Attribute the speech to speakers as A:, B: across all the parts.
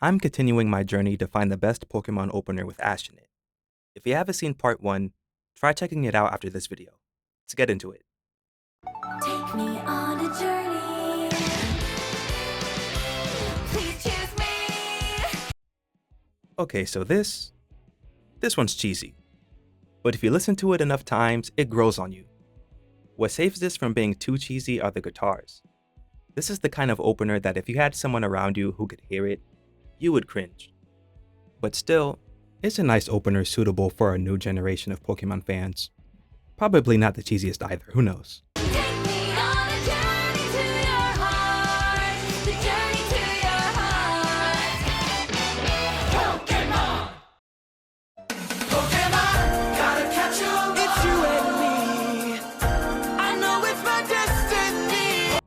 A: I'm continuing my journey to find the best Pokemon opener with Ash in it. If you haven't seen part 1, try checking it out after this video. Let's get into it.
B: Take me on a journey. Please choose me.
A: Okay, so this one's cheesy. But if you listen to it enough times, it grows on you. What saves this from being too cheesy are the guitars. This is the kind of opener that if you had someone around you who could hear it, you would cringe. But still, it's a nice opener suitable for a new generation of Pokemon fans. Probably not the cheesiest either, who knows?
B: Take me on a journey to your heart. The journey to your heart. Pokémon! Pokémon! Gotta catch 'em. It's you and me. I know it's my destiny.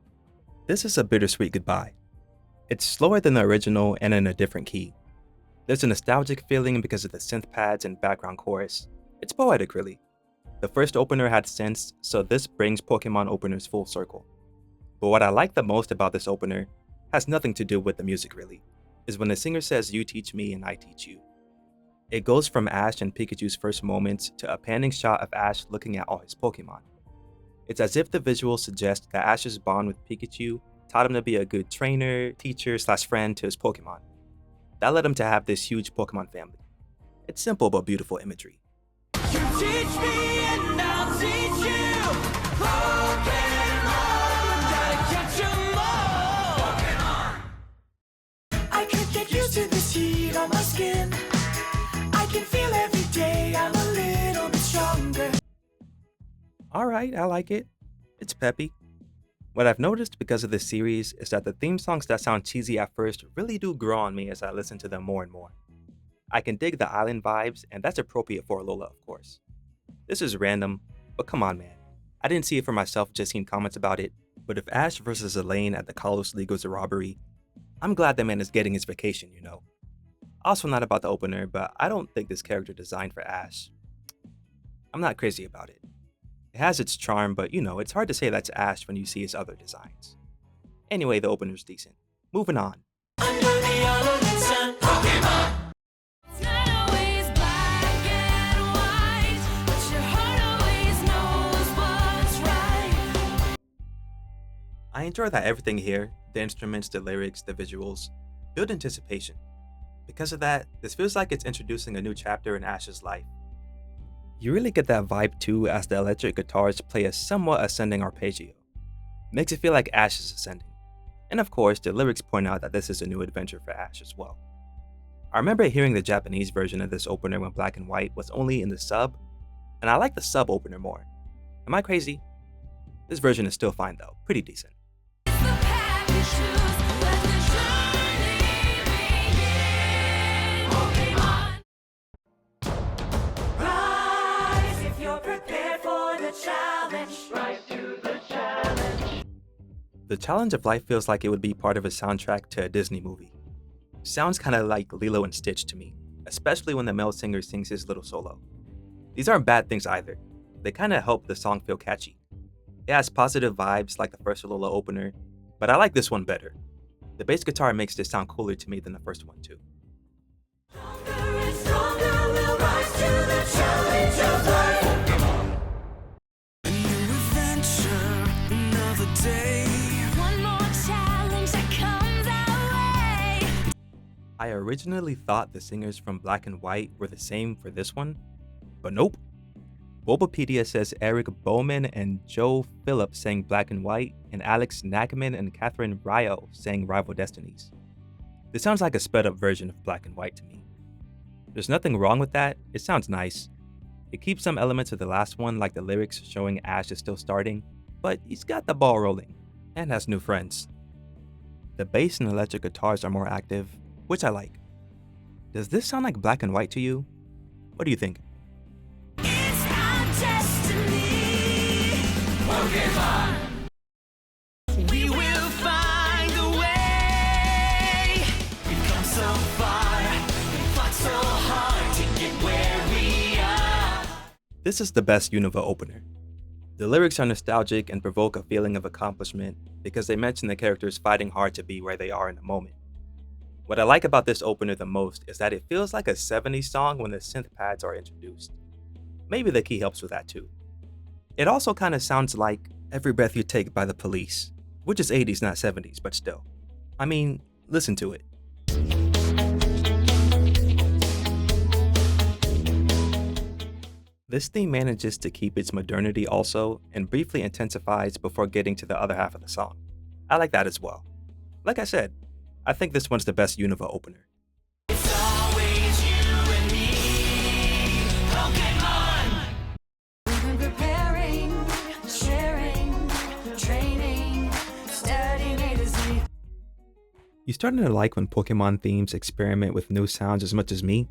A: This is a bittersweet goodbye. It's slower than the original and in a different key. There's a nostalgic feeling because of the synth pads and background chorus. It's poetic, really. The first opener had synths, so this brings Pokemon openers full circle. But what I like the most about this opener has nothing to do with the music really, is when the singer says you teach me and I teach you. It goes from Ash and Pikachu's first moments to a panning shot of Ash looking at all his Pokemon. It's as if the visuals suggest that Ash's bond with Pikachu taught him to be a good trainer, teacher, / friend to his Pokemon. That led him to have this huge Pokemon family. It's simple but beautiful imagery.
B: You teach me and I'll teach you. Pokémon, gotta catch 'em all. Pokémon. I could get used to this heat on my skin. I can feel every day I'm a little bit stronger.
A: Alright, I like it. It's peppy. What I've noticed because of this series is that the theme songs that sound cheesy at first really do grow on me as I listen to them more and more. I can dig the island vibes, and that's appropriate for Alola, of course. This is random, but come on man. I didn't see it for myself, just seen comments about it, but if Ash versus Elaine at the Kalos League was a robbery, I'm glad the man is getting his vacation, you know. Also not about the opener, but I don't think this character designed for Ash. I'm not crazy about it. It has its charm, but you know, it's hard to say that's Ash when you see his other designs. Anyway, the opener's decent. Moving on.
B: Under the elements and Pokémon. It's not always black and white, but your heart always knows what's right.
A: I enjoy that everything here, the instruments, the lyrics, the visuals, build anticipation. Because of that, this feels like it's introducing a new chapter in Ash's life. You really get that vibe too as the electric guitars play a somewhat ascending arpeggio. Makes it feel like Ash is ascending. And of course, the lyrics point out that this is a new adventure for Ash as well. I remember hearing the Japanese version of this opener when Black and White was only in the sub, and I like the sub opener more. Am I crazy? This version is still fine though, pretty decent.
B: It's the path you choose, let the journey begin. Pokémon. Rise if you're prepared for the challenge. Rise to the challenge.
A: The challenge of life feels like it would be part of a soundtrack to a Disney movie. Sounds kinda like Lilo and Stitch to me, especially when the male singer sings his little solo. These aren't bad things either, they kinda help the song feel catchy. It has positive vibes like the first Alola opener, but I like this one better. The bass guitar makes this sound cooler to me than the first one too.
B: Stronger and stronger we'll rise to the challenge of life. A new adventure, another day. One more challenge that comes our way.
A: I originally thought the singers from Black and White were the same for this one, but nope. Bulbapedia says Eric Bowman and Joe Phillips sang Black and White, and Alex Nachman and Catherine Ryo sang Rival Destinies. This sounds like a sped up version of Black and White to me. There's nothing wrong with that, it sounds nice. It keeps some elements of the last one like the lyrics showing Ash is still starting, but he's got the ball rolling, and has new friends. The bass and electric guitars are more active, which I like. Does this sound like Black and White to you? What do you think?
B: It's our destiny. Pokémon. We will find a way. We've come so far, we fought so hard to get where we are.
A: This is the best Unova opener. The lyrics are nostalgic and provoke a feeling of accomplishment because they mention the characters fighting hard to be where they are in the moment. What I like about this opener the most is that it feels like a 70s song when the synth pads are introduced. Maybe the key helps with that too. It also kind of sounds like Every Breath You Take by The Police, which is 80s, not 70s, but still. I mean, listen to it. This theme manages to keep its modernity also, and briefly intensifies before getting to the other half of the song. I like that as well. Like I said, I think this one's the best Unova opener.
B: It's always you and me, Pokémon. We've been preparing, sharing, training, studying A to Z.
A: You starting to like when Pokemon themes experiment with new sounds as much as me?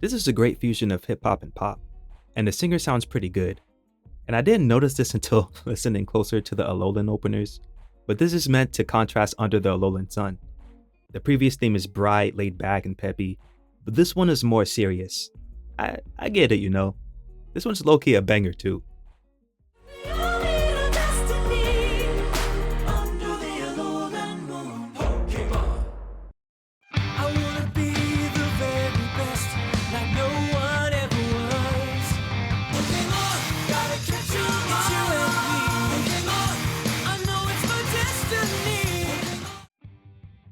A: This is a great fusion of hip hop and pop, and the singer sounds pretty good. And I didn't notice this until listening closer to the Alolan openers, but this is meant to contrast Under the Alolan Sun. The previous theme is bright, laid back, and peppy, but this one is more serious. I get it, you know. This one's low-key a banger too.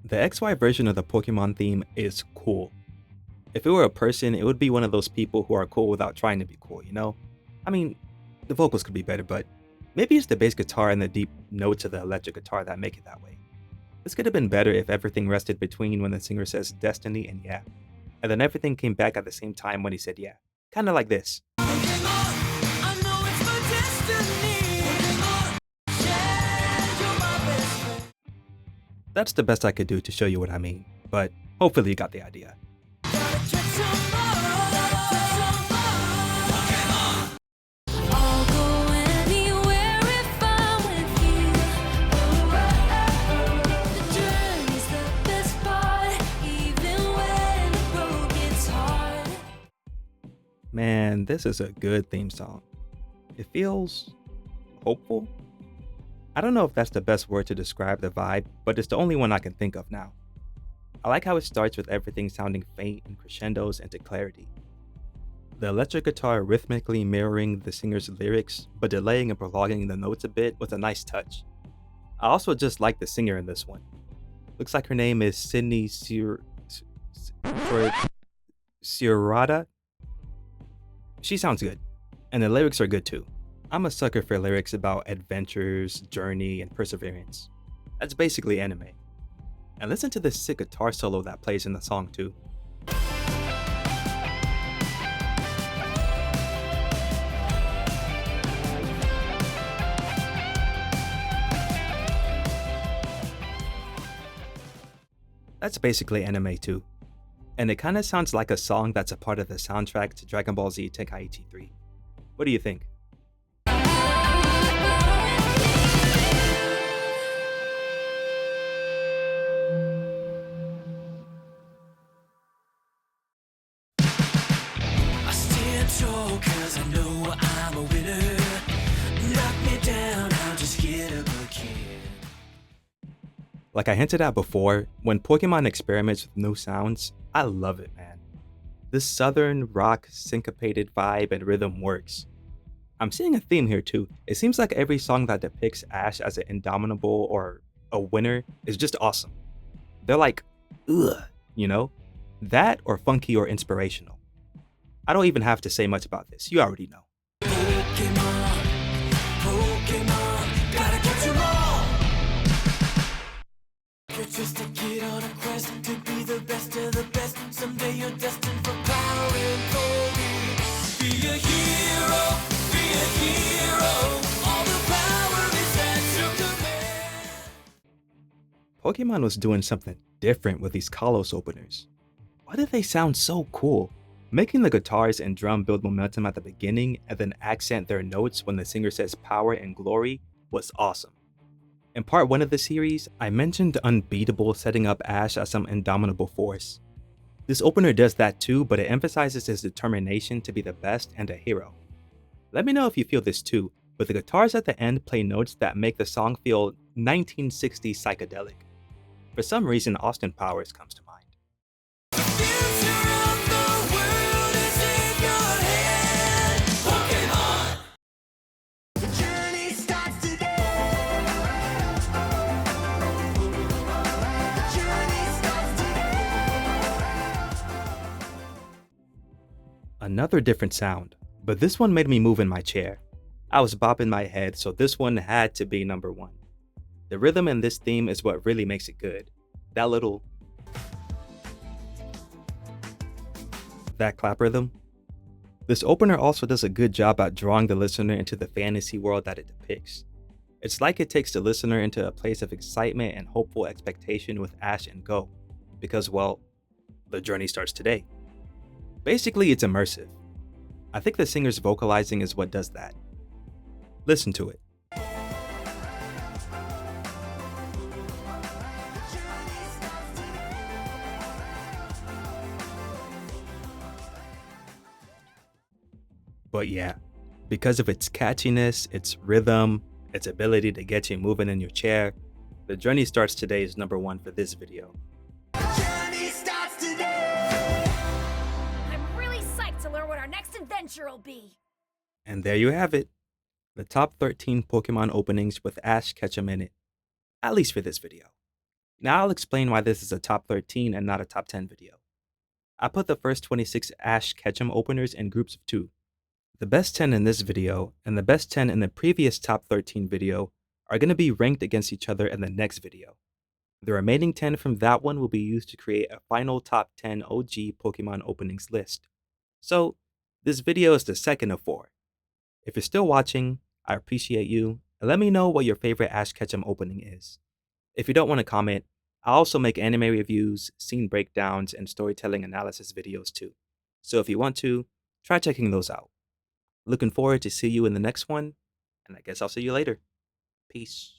A: The XY version of the Pokemon theme is cool. If it were a person, it would be one of those people who are cool without trying to be cool, you know? I mean, the vocals could be better, but maybe it's the bass guitar and the deep notes of the electric guitar that make it that way. This could have been better if everything rested between when the singer says destiny and yeah, and then everything came back at the same time when he said yeah. Kinda like this. That's the best I could do to show you what I mean, but hopefully you got the idea. Man, this is a good theme song. It feels hopeful. I don't know if that's the best word to describe the vibe, but it's the only one I can think of now. I like how it starts with everything sounding faint and crescendos into clarity. The electric guitar rhythmically mirroring the singer's lyrics, but delaying and prolonging the notes a bit was a nice touch. I also just like the singer in this one. Looks like her name is Sydney Sierrata. She sounds good, and the lyrics are good too. I'm a sucker for lyrics about adventures, journey, and perseverance. That's basically anime. And listen to this sick guitar solo that plays in the song too. That's basically anime too. And it kinda sounds like a song that's a part of the soundtrack to Dragon Ball Z Tenkaichi 3. What do you think?
B: Cause I know I'm a winner. Knock me down, I'll just get up again.
A: Like I hinted at before, when Pokemon experiments with new sounds, I love it, man. This southern rock syncopated vibe and rhythm works. I'm seeing a theme here too. It seems like every song that depicts Ash as an indomitable or a winner is just awesome. They're like, ugh, you know? That or funky or inspirational. I don't even have to say much about this, you already know.
B: Pokémon, Pokémon, gotta catch 'em all. You're just a kid on a quest to be the best of the best. Someday you're destined for power and glory. Be a hero, be a hero. All the power is at your command.
A: Pokemon was doing something different with these Kalos openers. Why did they sound so cool? Making the guitars and drum build momentum at the beginning and then accent their notes when the singer says power and glory was awesome. In part 1 of the series, I mentioned Unbeatable setting up Ash as some indomitable force. This opener does that too, but it emphasizes his determination to be the best and a hero. Let me know if you feel this too, but the guitars at the end play notes that make the song feel 1960s psychedelic. For some reason, Austin Powers comes to mind. Another different sound, but this one made me move in my chair. I was bopping my head, so this one had to be number one. The rhythm in this theme is what really makes it good. That clap rhythm. This opener also does a good job at drawing the listener into the fantasy world that it depicts. It's like it takes the listener into a place of excitement and hopeful expectation with Ash and Go, because, well, the journey starts today. Basically, it's immersive. I think the singer's vocalizing is what does that. Listen to it. But yeah, because of its catchiness, its rhythm, its ability to get you moving in your chair, The Journey Starts Today is number one for this video.
B: Journey starts today.
C: I'm really psyched to learn what our next adventure will be.
A: And there you have it, the top 13 Pokemon openings with Ash Ketchum in it, at least for this video. Now I'll explain why this is a top 13 and not a top 10 video. I put the first 26 Ash Ketchum openers in groups of 2. The best 10 in this video and the best 10 in the previous top 13 video are going to be ranked against each other in the next video. The remaining 10 from that one will be used to create a final top 10 OG Pokemon openings list. So, this video is the second of 4. If you're still watching, I appreciate you, and let me know what your favorite Ash Ketchum opening is. If you don't want to comment, I also make anime reviews, scene breakdowns, and storytelling analysis videos too. So if you want to, try checking those out. Looking forward to see you in the next one, and I guess I'll see you later. Peace.